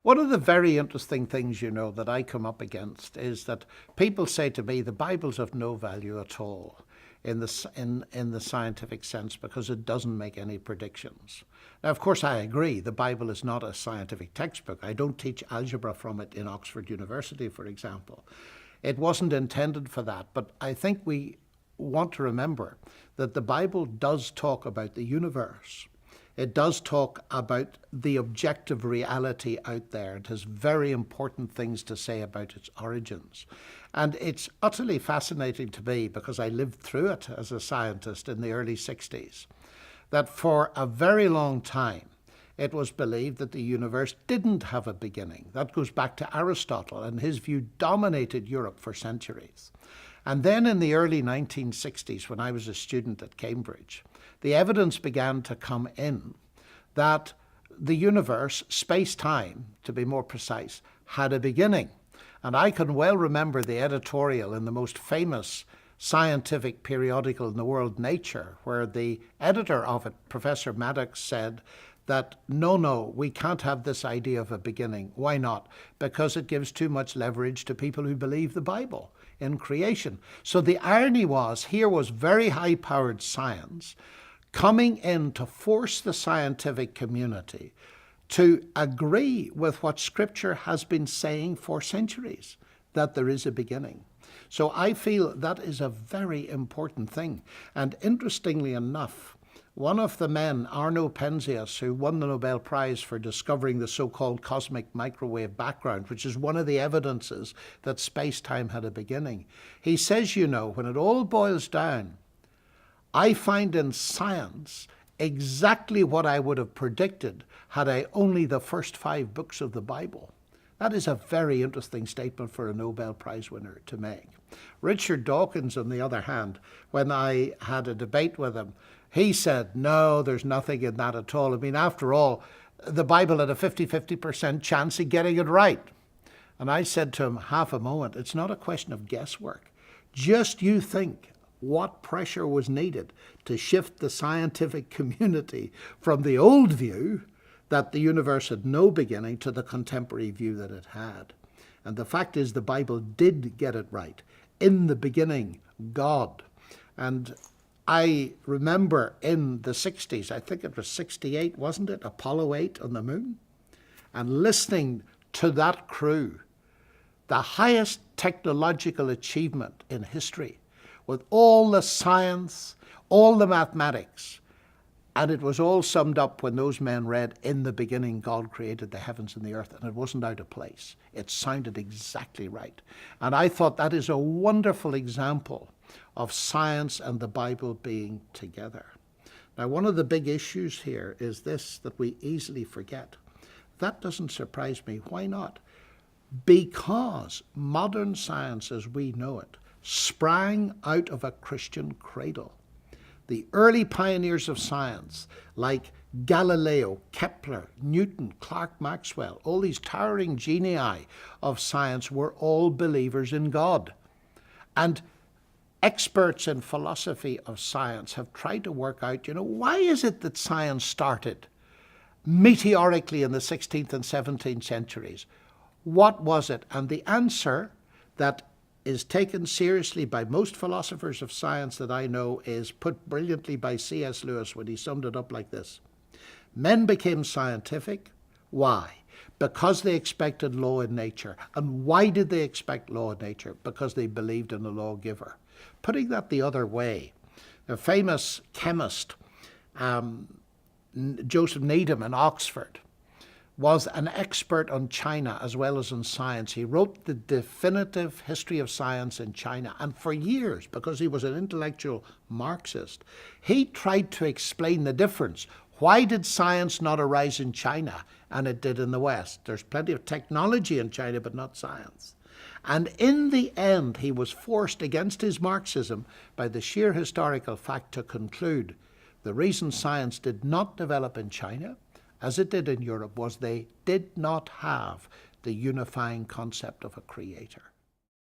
One of the very interesting things, that I come up against is that people say to me the Bible's of no value at all in the scientific sense because it doesn't make any predictions. Now, of course, I agree. The Bible is not a scientific textbook. I don't teach algebra from it in Oxford University, for example. It wasn't intended for that, but I think we want to remember that the Bible does talk about the universe. It does talk about the objective reality out there. It has very important things to say about its origins. And it's utterly fascinating to me, because I lived through it as a scientist in the early 60s, that for a very long time, it was believed that the universe didn't have a beginning. That goes back to Aristotle, and his view dominated Europe for centuries. And then in the early 1960s, when I was a student at Cambridge, the evidence began to come in that the universe, space-time, to be more precise, had a beginning. And I can well remember the editorial in the most famous scientific periodical in the world, Nature, where the editor of it, Professor Maddox, said that no, we can't have this idea of a beginning. Why not? Because it gives too much leverage to people who believe the Bible in creation. So the irony was, here was very high-powered science coming in to force the scientific community to agree with what Scripture has been saying for centuries, that there is a beginning. So I feel that is a very important thing. And interestingly enough, one of the men, Arno Penzias, who won the Nobel Prize for discovering the so-called cosmic microwave background, which is one of the evidences that space-time had a beginning, he says, when it all boils down, I find in science exactly what I would have predicted had I only the first 5 books of the Bible. That is a very interesting statement for a Nobel Prize winner to make. Richard Dawkins, on the other hand, when I had a debate with him, he said, no, there's nothing in that at all. I mean, after all, the Bible had a 50% chance of getting it right. And I said to him, half a moment, it's not a question of guesswork. Just you think what pressure was needed to shift the scientific community from the old view that the universe had no beginning to the contemporary view that it had. And the fact is, the Bible did get it right. In the beginning, God. And I remember in the 60s, I think it was 68, wasn't it? Apollo 8 on the moon. And listening to that crew, the highest technological achievement in history, with all the science, all the mathematics. And it was all summed up when those men read, in the beginning God created the heavens and the earth, and it wasn't out of place. It sounded exactly right. And I thought that is a wonderful example of science and the Bible being together. Now, one of the big issues here is this, that we easily forget. That doesn't surprise me. Why not? Because modern science as we know it sprang out of a Christian cradle. The early pioneers of science, like Galileo, Kepler, Newton, Clerk Maxwell, all these towering genii of science were all believers in God. And experts in philosophy of science have tried to work out, why is it that science started meteorically in the 16th and 17th centuries? What was it? And the answer that is taken seriously by most philosophers of science that I know is put brilliantly by C.S. Lewis when he summed it up like this. Men became scientific. Why? Because they expected law in nature. And why did they expect law in nature? Because they believed in a lawgiver. Putting that the other way, a famous chemist, Joseph Needham in Oxford, was an expert on China as well as on science. He wrote the definitive history of science in China. And for years, because he was an intellectual Marxist, he tried to explain the difference. Why did science not arise in China and it did in the West? There's plenty of technology in China, but not science. And in the end, he was forced against his Marxism by the sheer historical fact to conclude the reason science did not develop in China as it did in Europe was they did not have the unifying concept of a creator.